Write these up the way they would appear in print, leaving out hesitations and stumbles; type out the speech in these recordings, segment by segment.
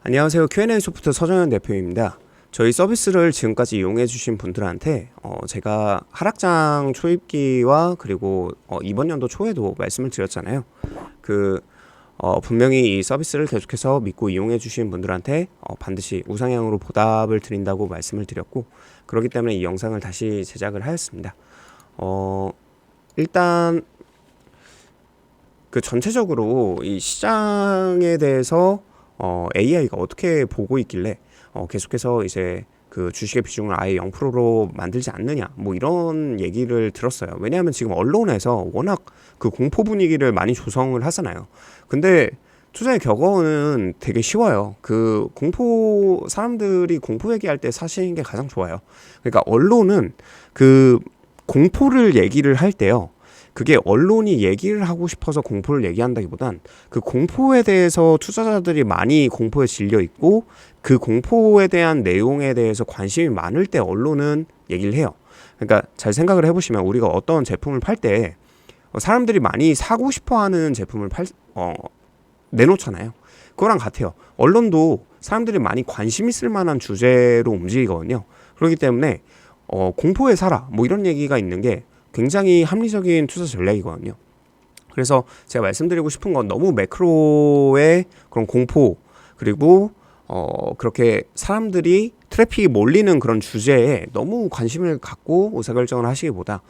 안녕하세요. Q&A 소프트 서정현 대표입니다. 저희 서비스를 지금까지 이용해주신 분들한테 제가 하락장 초입기와 그리고 이번 연도 초에도 말씀을 드렸잖아요. 분명히 이 서비스를 계속해서 믿고 이용해주신 분들한테 반드시 우상향으로 보답을 드린다고 말씀을 드렸고, 그렇기 때문에 이 영상을 다시 제작을 하였습니다. 일단 전체적으로 이 시장에 대해서 AI가 어떻게 보고 있길래 계속해서 이제 그 주식의 비중을 아예 0%로 만들지 않느냐, 뭐 이런 얘기를 들었어요. 왜냐하면 지금 언론에서 워낙 그 공포 분위기를 많이 조성을 하잖아요. 근데 투자의 격언은 되게 쉬워요. 사람들이 공포 얘기할 때 사실인 게 가장 좋아요. 그러니까 언론은 그 공포를 얘기를 할 때요, 그게 언론이 얘기를 하고 싶어서 공포를 얘기한다기보단 그 공포에 대해서 투자자들이 많이 공포에 질려 있고 그 공포에 대한 내용에 대해서 관심이 많을 때 언론은 얘기를 해요. 그러니까 잘 생각을 해보시면, 우리가 어떤 제품을 팔 때 사람들이 많이 사고 싶어하는 제품을 내놓잖아요. 그거랑 같아요. 언론도 사람들이 많이 관심 있을 만한 주제로 움직이거든요. 그렇기 때문에 공포에 사라, 뭐 이런 얘기가 있는 게 굉장히 합리적인 투자 전략이거든요. 그래서 제가 말씀드리고 싶은 건, 너무 매크로의 그런 공포, 그리고 그렇게 사람들이 트래픽이 몰리는 그런 주제에 너무 관심을 갖고 의사결정을 하시기보다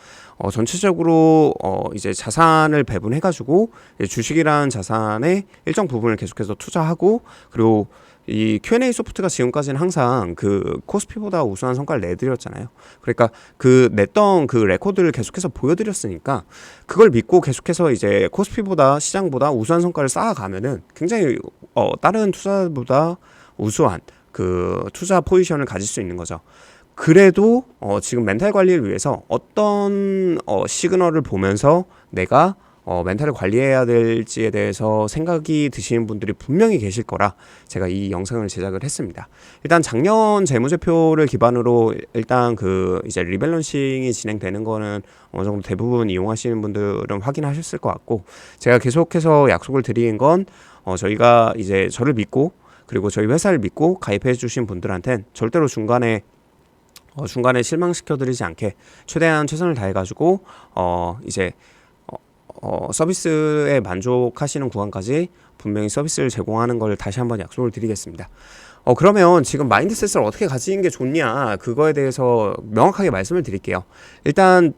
전체적으로 이제 자산을 배분해가지고 주식이라는 자산의 일정 부분을 계속해서 투자하고, 그리고 이 Q&A 소프트가 지금까지는 항상 그 코스피보다 우수한 성과를 내드렸잖아요. 그러니까 냈던 그 레코드를 계속해서 보여드렸으니까 그걸 믿고 계속해서 이제 코스피보다, 시장보다 우수한 성과를 쌓아가면은 굉장히 다른 투자보다 우수한 그 투자 포지션을 가질 수 있는 거죠. 그래도 지금 멘탈 관리를 위해서 어떤 시그널을 보면서 내가 멘탈을 관리해야 될지에 대해서 생각이 드시는 분들이 분명히 계실 거라 제가 이 영상을 제작을 했습니다. 일단 작년 재무제표를 기반으로 일단 이제 리밸런싱이 진행되는 거는 어느 정도 대부분 이용하시는 분들은 확인하셨을 것 같고, 제가 계속해서 약속을 드리는 건 저희가 이제 저를 믿고, 그리고 저희 회사를 믿고 가입해 주신 분들한테는 절대로 중간에 실망시켜드리지 않게 최대한 최선을 다해가지고 이제 서비스에 만족하시는 구간까지 분명히 서비스를 제공하는 걸 다시 한번 약속을 드리겠습니다. 그러면 지금 마인드셋을 어떻게 가지는 게 좋냐, 그거에 대해서 명확하게 말씀을 드릴게요. 일단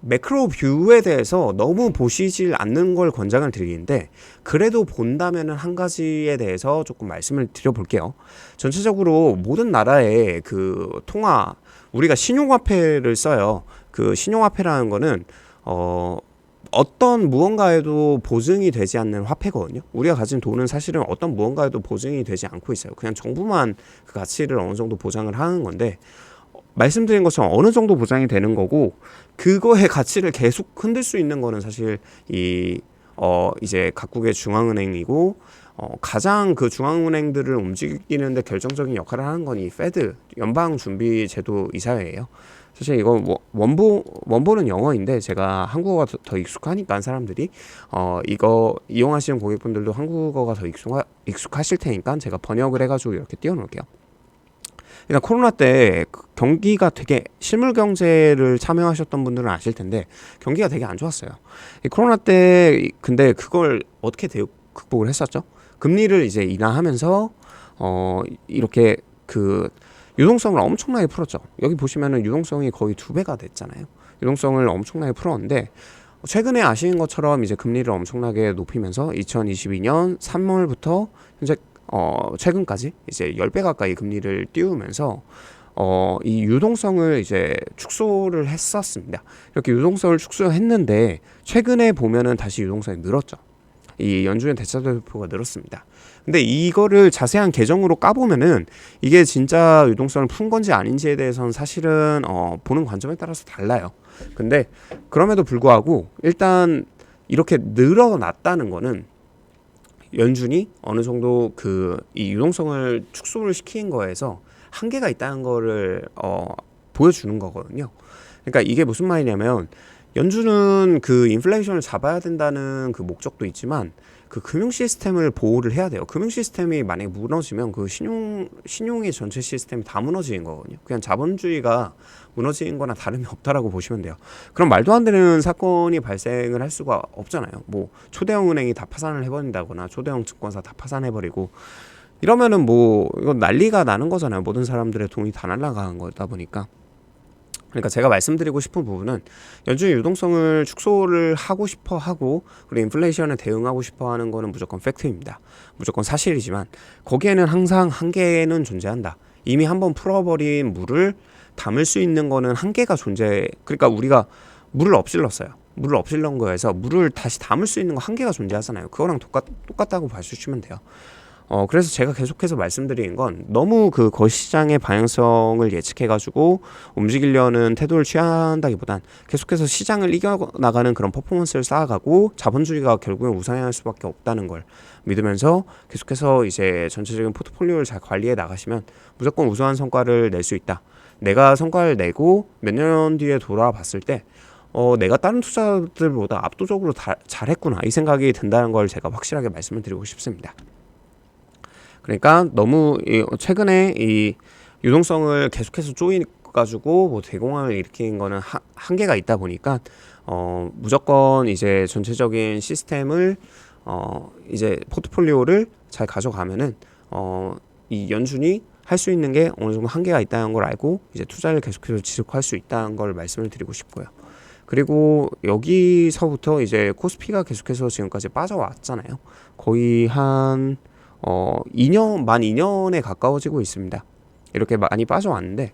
매크로 뷰에 대해서 너무 보시질 않는 걸 권장을 드리는데, 그래도 본다면은 한 가지에 대해서 조금 말씀을 드려볼게요. 전체적으로 모든 나라의 그 통화, 우리가 신용화폐를 써요. 그 신용화폐라는 거는 어떤 무언가에도 보증이 되지 않는 화폐거든요. 우리가 가진 돈은 사실은 어떤 무언가에도 보증이 되지 않고 있어요. 그냥 정부만 그 가치를 어느 정도 보장을 하는 건데, 말씀드린 것처럼 어느 정도 보장이 되는 거고, 그거의 가치를 계속 흔들 수 있는 거는 사실 이제 각국의 중앙은행이고, 가장 그 중앙은행들을 움직이는데 결정적인 역할을 하는 건 이 페드, 연방준비제도 이사회예요. 사실 이거 원본은 영어인데 제가 한국어가 더 익숙하니까 사람들이 이거 이용하시는 고객분들도 한국어가 더 익숙하실 테니까 제가 번역을 해가지고 이렇게 띄워놓을게요. 그러니까 코로나 때 경기가 되게, 실물 경제를 참여하셨던 분들은 아실 텐데 경기가 되게 안 좋았어요. 코로나 때 근데 그걸 어떻게 극복을 했었죠? 금리를 이제 인하하면서 이렇게 유동성을 엄청나게 풀었죠. 여기 보시면은 유동성이 거의 2배가 됐잖아요. 유동성을 엄청나게 풀었는데, 최근에 아시는 것처럼 이제 금리를 엄청나게 높이면서 2022년 3월부터 현재 최근까지 이제 10배 가까이 금리를 띄우면서 이 유동성을 이제 축소를 했었습니다. 이렇게 유동성을 축소했는데 최근에 보면은 다시 유동성이 늘었죠. 이 연준의 대차대표가 늘었습니다. 근데 이거를 자세한 계정으로 까보면은 이게 진짜 유동성을 푼 건지 아닌지에 대해서는 사실은 보는 관점에 따라서 달라요. 근데 그럼에도 불구하고 일단 이렇게 늘어났다는 거는 연준이 어느 정도 이 유동성을 축소를 시킨 거에서 한계가 있다는 거를 보여주는 거거든요. 그러니까 이게 무슨 말이냐면, 연준은 그 인플레이션을 잡아야 된다는 그 목적도 있지만 그 금융 시스템을 보호를 해야 돼요. 금융 시스템이 만약에 무너지면 그 신용의 전체 시스템이 다 무너지는 거거든요. 그냥 자본주의가 무너지는 거나 다름이 없다라고 보시면 돼요. 그럼 말도 안 되는 사건이 발생을 할 수가 없잖아요. 뭐 초대형 은행이 다 파산을 해버린다거나 초대형 증권사 다 파산해버리고 이러면은 뭐 이건 난리가 나는 거잖아요. 모든 사람들의 돈이 다 날아가는 거다 보니까. 그러니까 제가 말씀드리고 싶은 부분은 연준이 유동성을 축소를 하고 싶어 하고 그리고 인플레이션에 대응하고 싶어 하는 거는 무조건 팩트입니다. 무조건 사실이지만 거기에는 항상 한계는 존재한다. 이미 한번 풀어버린 물을 담을 수 있는 거는 한계가 존재. 그러니까 우리가 물을 엎질렀어요. 물을 엎질른 거에서 물을 다시 담을 수 있는 거 한계가 존재하잖아요. 그거랑 똑같다고 봐주시면 돼요. 그래서 제가 계속해서 말씀드리는 건 너무 그 거시장의 방향성을 예측해가지고 움직이려는 태도를 취한다기보단 계속해서 시장을 이겨나가는 그런 퍼포먼스를 쌓아가고 자본주의가 결국엔 우상향할 수밖에 없다는 걸 믿으면서 계속해서 이제 전체적인 포트폴리오를 잘 관리해 나가시면 무조건 우수한 성과를 낼 수 있다. 내가 성과를 내고 몇 년 뒤에 돌아봤을 때 내가 다른 투자들보다 압도적으로 잘했구나 이 생각이 든다는 걸 제가 확실하게 말씀을 드리고 싶습니다. 그러니까 너무 최근에 이 유동성을 계속해서 조이가지고 뭐 대공황을 일으키는 거는 한계가 있다 보니까 무조건 이제 전체적인 시스템을 이제 포트폴리오를 잘 가져가면은 이 연준이 할 수 있는 게 어느 정도 한계가 있다는 걸 알고 이제 투자를 계속해서 지속할 수 있다는 걸 말씀을 드리고 싶고요. 그리고 여기서부터 이제 코스피가 계속해서 지금까지 빠져왔잖아요. 거의 한 2년, 만 2년에 가까워지고 있습니다. 이렇게 많이 빠져왔는데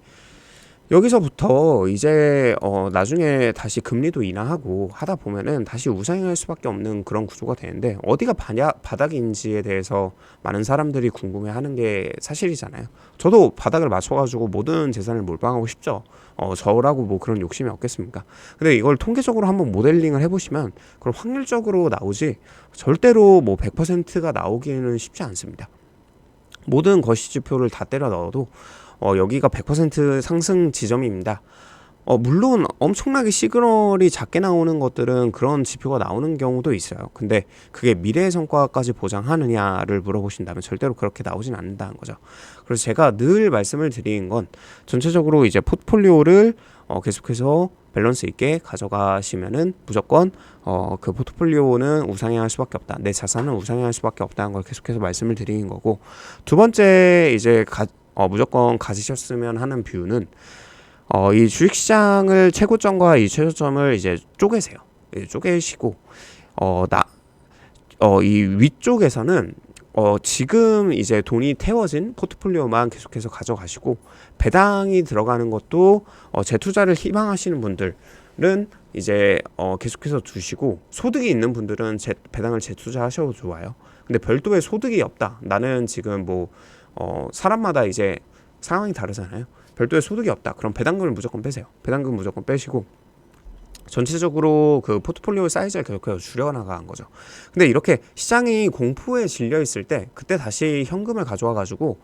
여기서부터 이제 나중에 다시 금리도 인하하고 하다 보면은 다시 우상향할 수밖에 없는 그런 구조가 되는데 어디가 바닥인지에 대해서 많은 사람들이 궁금해하는 게 사실이잖아요. 저도 바닥을 맞춰가지고 모든 재산을 몰빵하고 싶죠. 저라고 뭐 그런 욕심이 없겠습니까? 근데 이걸 통계적으로 한번 모델링을 해보시면 그럼 확률적으로 나오지 절대로 뭐 100%가 나오기는 쉽지 않습니다. 모든 거시지표를 다 때려 넣어도 여기가 100% 상승 지점입니다. 물론 엄청나게 시그널이 작게 나오는 것들은 그런 지표가 나오는 경우도 있어요. 근데 그게 미래의 성과까지 보장하느냐를 물어보신다면 절대로 그렇게 나오진 않는다는 거죠. 그래서 제가 늘 말씀을 드리는 건 전체적으로 이제 포트폴리오를 계속해서 밸런스 있게 가져가시면은 무조건 그 포트폴리오는 우상향할 수밖에 없다. 내 자산은 우상향할 수밖에 없다는 걸 계속해서 말씀을 드리는 거고, 두 번째 이제 무조건 가지셨으면 하는 뷰는 이 주식시장을 최고점과 이 최저점을 이제 쪼개세요. 쪼개시고 이 위쪽에서는 지금 이제 돈이 태워진 포트폴리오만 계속해서 가져가시고 배당이 들어가는 것도 재투자를 희망하시는 분들은 이제 계속해서 두시고, 소득이 있는 분들은 배당을 재투자하셔도 좋아요. 근데 별도의 소득이 없다. 나는 지금 뭐 사람마다 이제 상황이 다르잖아요. 별도의 소득이 없다. 그럼 배당금을 무조건 빼세요. 배당금 무조건 빼시고 전체적으로 그 포트폴리오 사이즈를 계속해서 줄여나가는 거죠. 근데 이렇게 시장이 공포에 질려 있을 때 그때 다시 현금을 가져와 가지고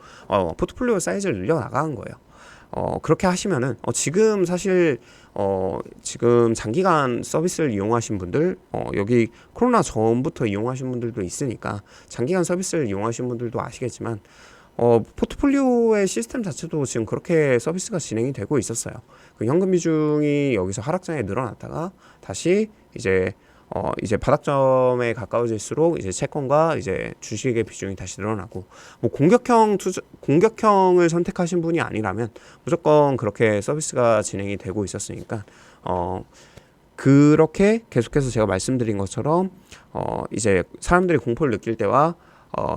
포트폴리오 사이즈를 늘려나가는 거예요. 그렇게 하시면은 지금 사실 지금 장기간 서비스를 이용하신 분들, 여기 코로나 전부터 이용하신 분들도 있으니까 장기간 서비스를 이용하신 분들도 아시겠지만 포트폴리오의 시스템 자체도 지금 그렇게 서비스가 진행이 되고 있었어요. 그 현금 비중이 여기서 하락장에 늘어났다가 다시 이제 바닥점에 가까워질수록 이제 채권과 이제 주식의 비중이 다시 늘어나고, 뭐 공격형을 선택하신 분이 아니라면 무조건 그렇게 서비스가 진행이 되고 있었으니까 그렇게 계속해서 제가 말씀드린 것처럼 이제 사람들이 공포를 느낄 때와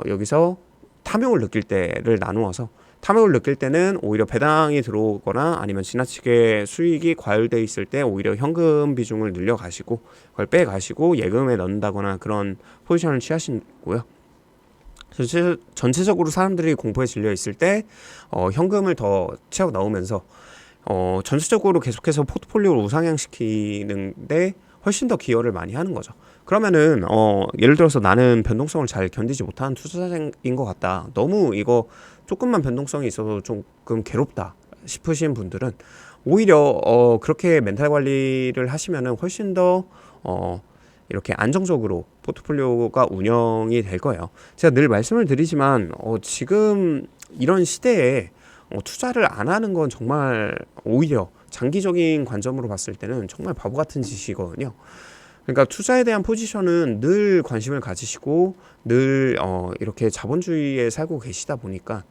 여기서 탐욕을 느낄 때를 나누어서, 탐욕을 느낄 때는 오히려 배당이 들어오거나 아니면 지나치게 수익이 과열돼 있을 때 오히려 현금 비중을 늘려가시고 그걸 빼가시고 예금에 넣는다거나 그런 포지션을 취하시고요. 전체적으로 사람들이 공포에 질려 있을 때 현금을 더 채워 넣으면서 전체적으로 계속해서 포트폴리오를 우상향시키는데 훨씬 더 기여를 많이 하는 거죠. 그러면은 예를 들어서 나는 변동성을 잘 견디지 못하는 투자자인 것 같다, 너무 이거 조금만 변동성이 있어도 조금 괴롭다 싶으신 분들은 오히려 그렇게 멘탈 관리를 하시면은 훨씬 더 이렇게 안정적으로 포트폴리오가 운영이 될 거예요. 제가 늘 말씀을 드리지만 지금 이런 시대에 투자를 안 하는 건 정말 오히려 장기적인 관점으로 봤을 때는 정말 바보 같은 짓이거든요. 그러니까 투자에 대한 포지션은 늘 관심을 가지시고 늘 이렇게 자본주의에 살고 계시다 보니까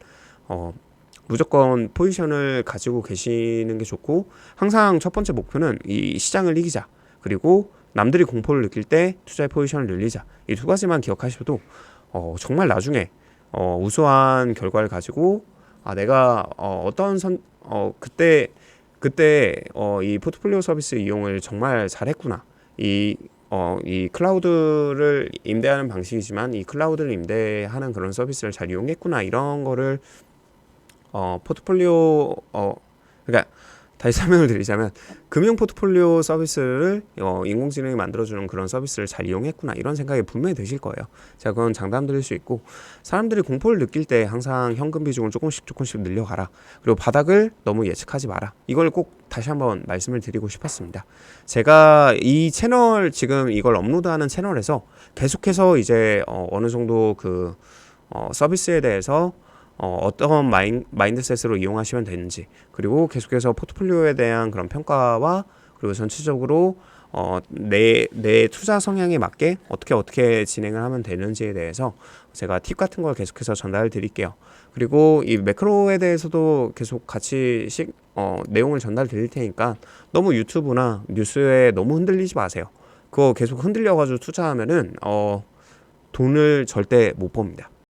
무조건 포지션을 가지고 계시는 게 좋고, 항상 첫 번째 목표는 이 시장을 이기자, 그리고 남들이 공포를 느낄 때 투자의 포지션을 늘리자, 이 두 가지만 기억하셔도 정말 나중에 우수한 결과를 가지고 내가 그때 이 포트폴리오 서비스 이용을 정말 잘했구나, 이 클라우드를 임대하는 방식이지만 이 클라우드를 임대하는 그런 서비스를 잘 이용했구나, 이런 거를 포트폴리오 그러니까 다시 설명을 드리자면, 금융 포트폴리오 서비스를 인공지능이 만들어주는 그런 서비스를 잘 이용했구나, 이런 생각이 분명히 드실 거예요. 제가 그건 장담 드릴 수 있고, 사람들이 공포를 느낄 때 항상 현금 비중을 조금씩 늘려가라, 그리고 바닥을 너무 예측하지 마라, 이걸 꼭 다시 한번 말씀을 드리고 싶었습니다. 제가 이 채널, 지금 이걸 업로드하는 채널에서 계속해서 이제 어느 정도 그 서비스에 대해서 어떤 마인드셋으로 이용하시면 되는지, 그리고 계속해서 포트폴리오에 대한 그런 평가와, 그리고 전체적으로 내 투자 성향에 맞게 어떻게 진행을 하면 되는지에 대해서 제가 팁 같은 걸 계속해서 전달 드릴게요. 그리고 이 매크로에 대해서도 계속 같이 내용을 전달 드릴 테니까 너무 유튜브나 뉴스에 너무 흔들리지 마세요. 그거 계속 흔들려가지고 투자하면은 돈을 절대 못 법니다.